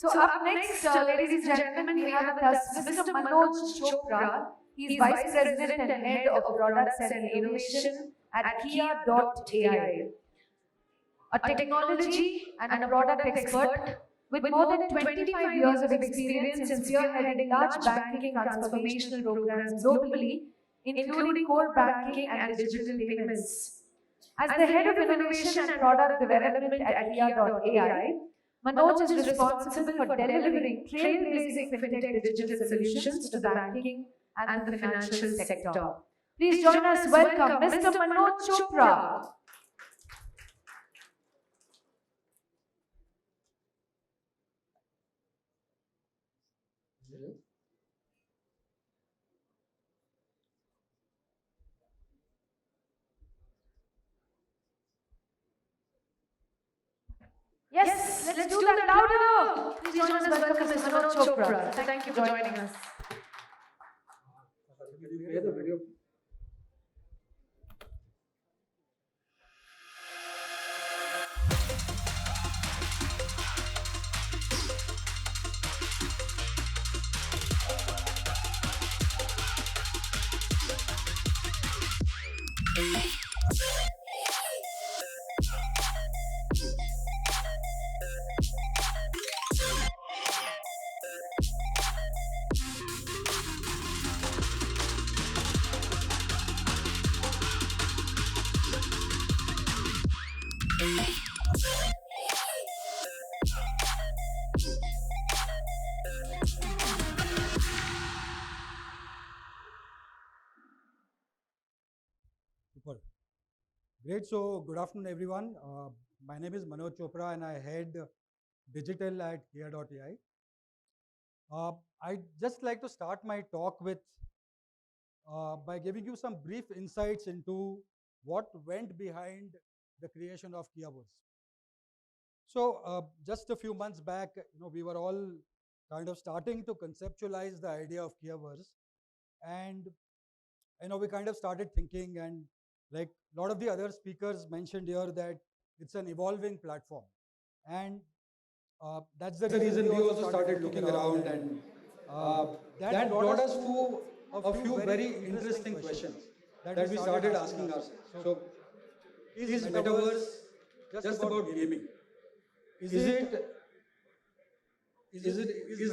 So up next, ladies and gentlemen, we have with us Mr. Manoj Chopra. He is Vice President and Head of Products and Innovation at Kia.ai, a technology and a product expert with more than 25 years of experience in spearheading large banking transformational programs globally, including core banking and digital payments. As the Head of Innovation and Product Development at Kia.ai, Manoj is responsible for delivering trailblazing fintech digital solutions to the banking and the financial sector. Please join us. Welcome Mr. Manoj Chopra. Yes, let's do that louder. Please join us. Welcome Mr. Manoj Chopra. Thank you for joining us. Did you play the video? Super. Great. So, good afternoon, everyone. My name is Manoj Chopra and I head digital at Kia.ai. I'd just like to start my talk with by giving you some brief insights into what went behind the creation of Kiaverse. So, just a few months back, we were all kind of starting to conceptualize the idea of Kiaverse, and we kind of started thinking, and like a lot of the other speakers mentioned here, that it's an evolving platform, and that's the reason we also started looking around, and that brought us to a few very interesting questions that we started asking ourselves. So, is Metaverse just about gaming? Is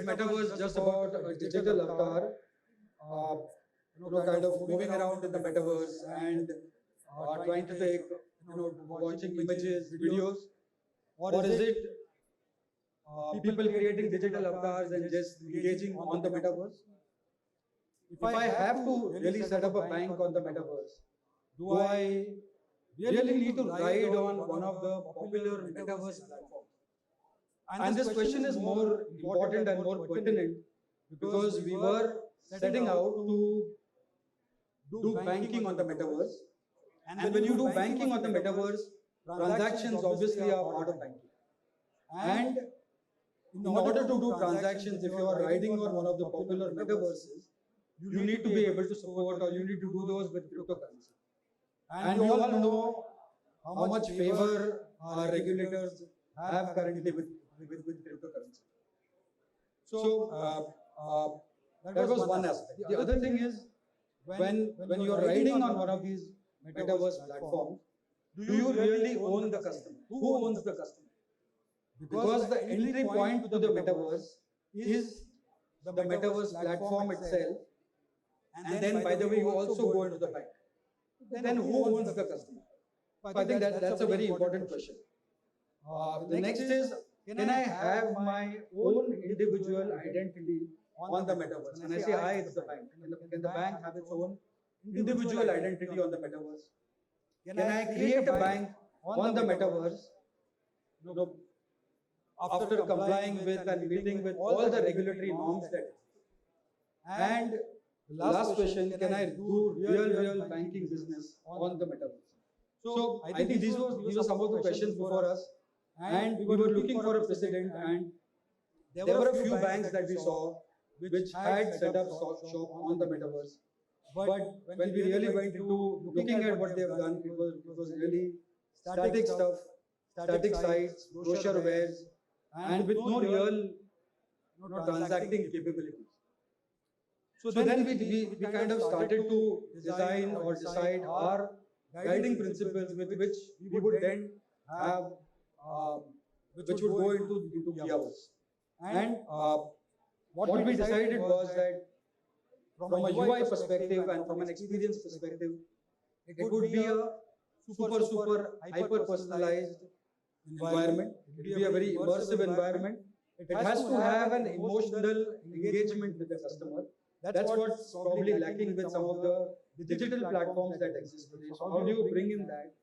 Metaverse just about a digital avatar, kind of moving around in the Metaverse and trying to take, watching images, videos, or is it people creating digital avatars and just engaging on the Metaverse? If I have to really set up a bank on the Metaverse, do I really need to ride on one of the popular Metaverse platforms? And this question is more important and more pertinent because we were setting out to do banking on the Metaverse. And when you do banking on the Metaverse, transactions obviously are part of banking. And in order to do transactions, if you are riding on one of the popular Metaverses, you need to be able to support, or you need to do those with cryptocurrency. And we all know how much favor our regulators have currently with cryptocurrency. So that was one aspect. The other thing is, when you're riding on one of these Metaverse platforms, do you really own the customer? Who owns the customer? Because the entry point to the Metaverse is the Metaverse platform itself, and then, by the way, you also go into the bank. Then who owns the customer? I think that's a very important question. The next is, can I have my own individual identity on the Metaverse? And I say I, it's the bank. Can the bank have its own individual identity on the Metaverse? Can I create a bank on the Metaverse after complying with and meeting with all the regulatory norms that? And the last question, can I do real banking business on the Metaverse? So I think these were some of the questions before us, and we were looking for a precedent, and there were a few banks that we saw which had set up shop on the Metaverse. But when we really went into looking at what they have done, it was really static stuff, static sites, brochure wares, and with no real transacting capabilities. So then we kind of started to design or decide our guiding principles with which we would then have, uh, which would go into Keynote. And what we decided was that from a UI perspective and from an experience perspective, it would be a super hyper personalized environment. It would be a very immersive environment. It has to have an emotional engagement with the customer. That's what's probably lacking with some of the digital platforms that exist today. So how do you bring in that?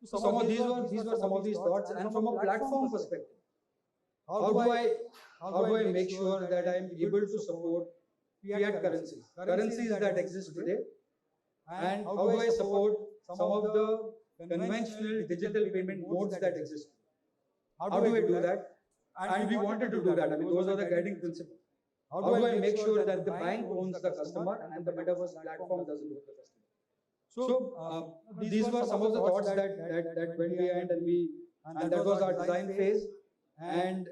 So some of these were some of these thoughts, and from a platform perspective, how do I make sure that I am able to support fiat currencies that exist today, and how do I support some of the conventional digital payment modes that exist? How do I do that? And we wanted to do that. I mean, those are the guiding principles. How do I make sure that the bank owns the customer and the metaverse platform doesn't own the customer? So these were some of the thoughts that went behind, and that was our design phase. And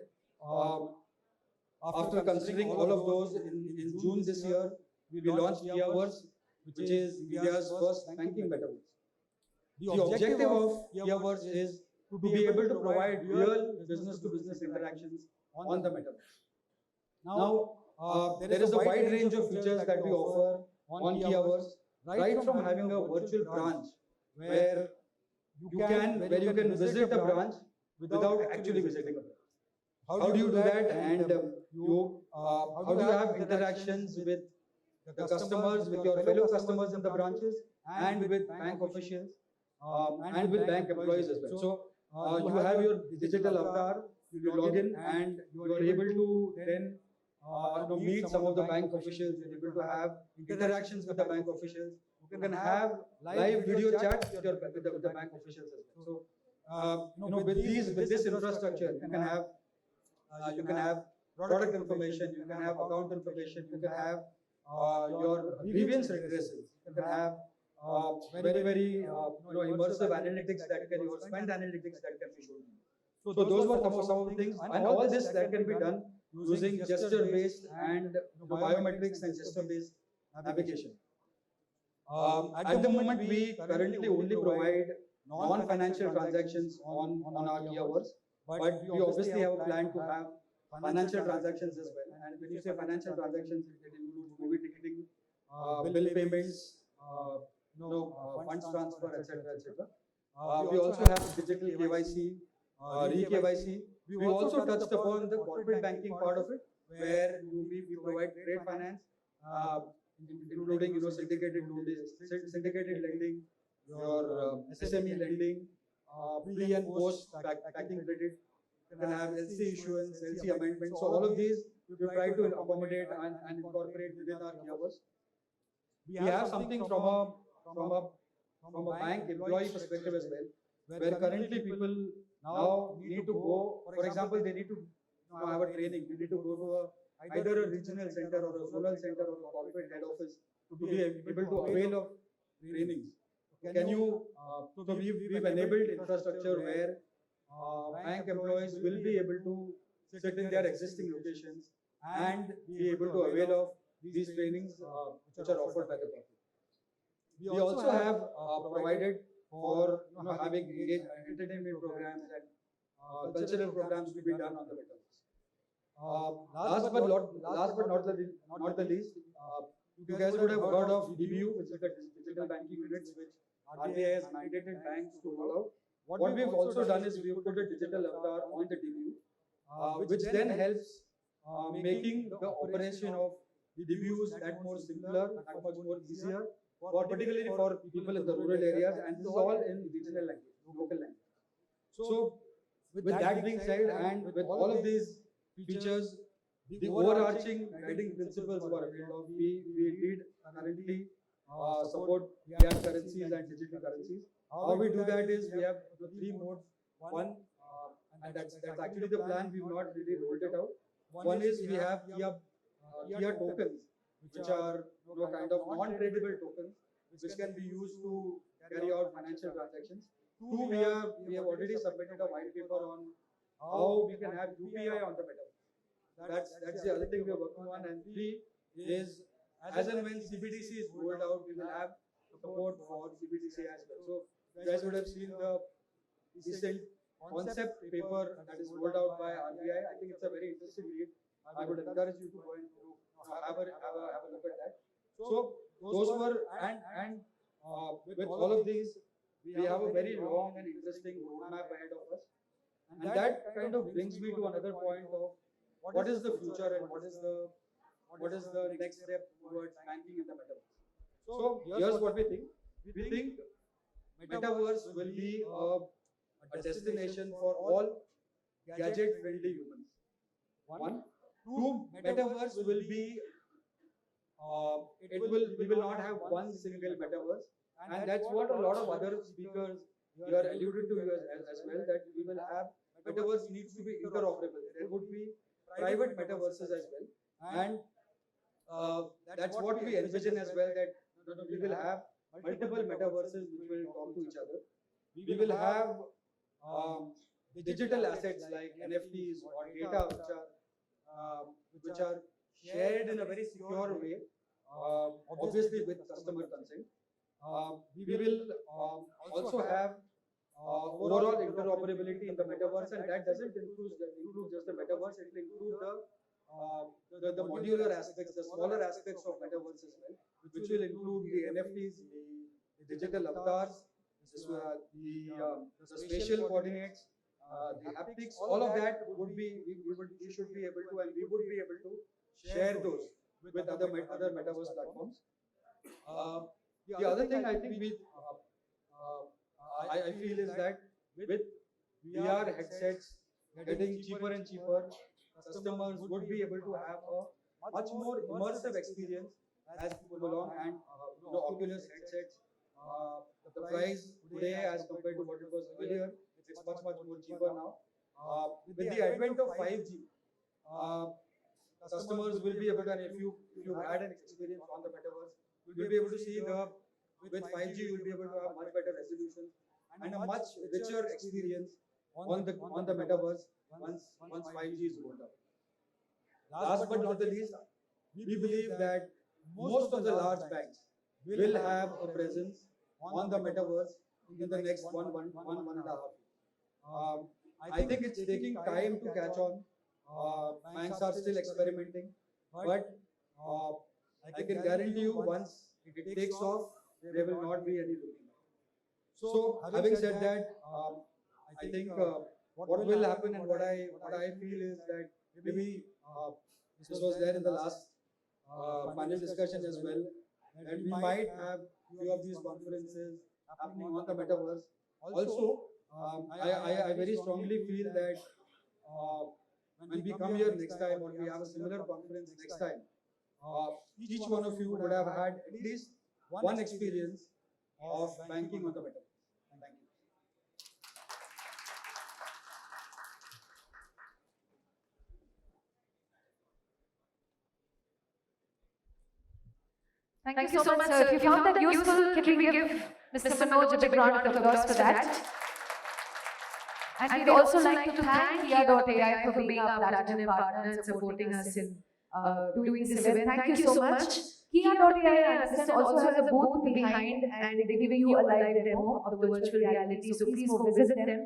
after considering all of those, in June this year, we launched Keynote, which is India's first banking metaverse. The objective of Keynote is to be able to provide real business-to-business interactions on the metaverse. Now, there is a wide range of features that we offer on Keynote, right from having a virtual branch where you can visit a branch without actually visiting a branch. How do you do that? And how do you have interactions with the customers, with your fellow customers in the branches, and with bank officials, and with bank employees as well. So you have your digital avatar, you log in, and you are able to then meet some of the bank officials. You're able to have interactions with the bank officials. You can have live video chat with the bank officials as well. So with this infrastructure, you can have product information, you can have account information, you can have your grievance redressals, you can have very immersive analytics that can, your spend analytics that can be shown. So those were some of the things, and all this that can be done using gesture-based and biometrics and gesture-based navigation. At the moment, we currently only provide non-financial transactions on our Keynote, but we obviously have a plan to have financial transactions as well. And when you say financial transactions, it includes movie ticketing, bill payments, funds transfer, etc., etc. We also have digital KYC, re-KYC. We also touched upon the corporate banking part of it, where we provide trade finance, including syndicated lending, your SME lending, pre and post packing credit. You can have LC issuance, LC amendment. So all of these we try to accommodate and incorporate within our Keynote. We have something from a bank employee perspective as well, where currently people now need to go. For example, they need to have a training. We need to go to either a regional center or a zonal center or a corporate head office to be able to avail of trainings. Can you? So we've enabled infrastructure where bank employees will be able to sit in their existing locations and be able to avail of these trainings which are offered by the government. We also have provided for having entertainment programs and cultural programs to be done on the metaverse. Last but not the least, you guys would have heard of DBU, which is the digital banking units, which RBI has mandated banks to roll out. What we've also done is we've put a digital avatar on the DBU, which then helps making the operation of the DBUs that more simpler, that much more easier, particularly for people in the rural areas, and this is all in regional language, local language. So, with that being said, and with all of these features, the overarching guiding principles were availed of. We did currently support fiat currencies and digital currencies. How we do that is we have the three modes. One, and that's actually the plan. We've not really rolled it out. One is we have fiat tokens, which are kind of non-tradable tokens, which can be used to carry out financial transactions. Two, we have already submitted a white paper on how we can have UPI on the metaverse. that's the other thing we are working on. And three is, as and when CBDC is rolled out, we will have support for CBDC as well. So you guys would have seen the recent concept paper that is rolled out by RBI. I think it's a very interesting read. I would encourage you to go and have a look at that. So those were, and with all of these, we have a very long and interesting roadmap ahead of us. And that kind of brings me to another point of what is the future and what is the next step towards banking in the metaverse. So here's what we think. We think metaverse will be a destination for all gadget-friendly humans. One. Two, metaverse will be, we will not have one single metaverse. And that's what a lot of other speakers here alluded to as well, that we will have, metaverse needs to be interoperable. There would be private metaverses as well. And that's what we envision as well, that we will have multiple metaverses which will talk to each other. We will have digital assets like NFTs or data which are shared in a very secure way, obviously with customer consent. We will also have overall interoperability in the metaverse, and that doesn't include just the metaverse. It will include the modular aspects, the smaller aspects of metaverse as well, which will include the NFTs, the digital avatars, the spatial coordinates, the haptics. All of that would be, we should be able to, and we would be able to share those with other metaverse platforms. The other thing I think I feel is that with VR headsets getting cheaper and cheaper, customers would be able to have a much more immersive experience as we go along. And Oculus headsets, the price today as compared to what it was earlier, it's much more cheaper now. With the advent of 5G, customers will be able to, and if you had an experience on the metaverse, you'll be able to see with 5G you'll be able to have much better resolution and a much richer experience on the metaverse once 5G is rolled out. Last but not the least, we believe that most of the large banks will have a presence on the metaverse in the next one and a half years. I think it's taking time to catch on. Banks are still experimenting, but I can guarantee you once it takes off, there will not be any looking back. So, having said that, I think what will happen and what I feel is that maybe this was there in the last panel discussion as well, that we might have few of these conferences happening on the metaverse. Also, I very strongly feel that when we come here next time or we have a similar conference next time, each one of you would have had at least one experience of banking on the metaverse. Thank you. Thank you so much, sir. If you found that useful, can we give Mr. Manoj a big round of applause for that? And we'd also like to thank Kia.ai for being our platinum partner and supporting us in doing this event. Thank you so much. Kia.ai, I understand, also has a booth behind, and they're giving you a live demo of the virtual reality, so please go visit them.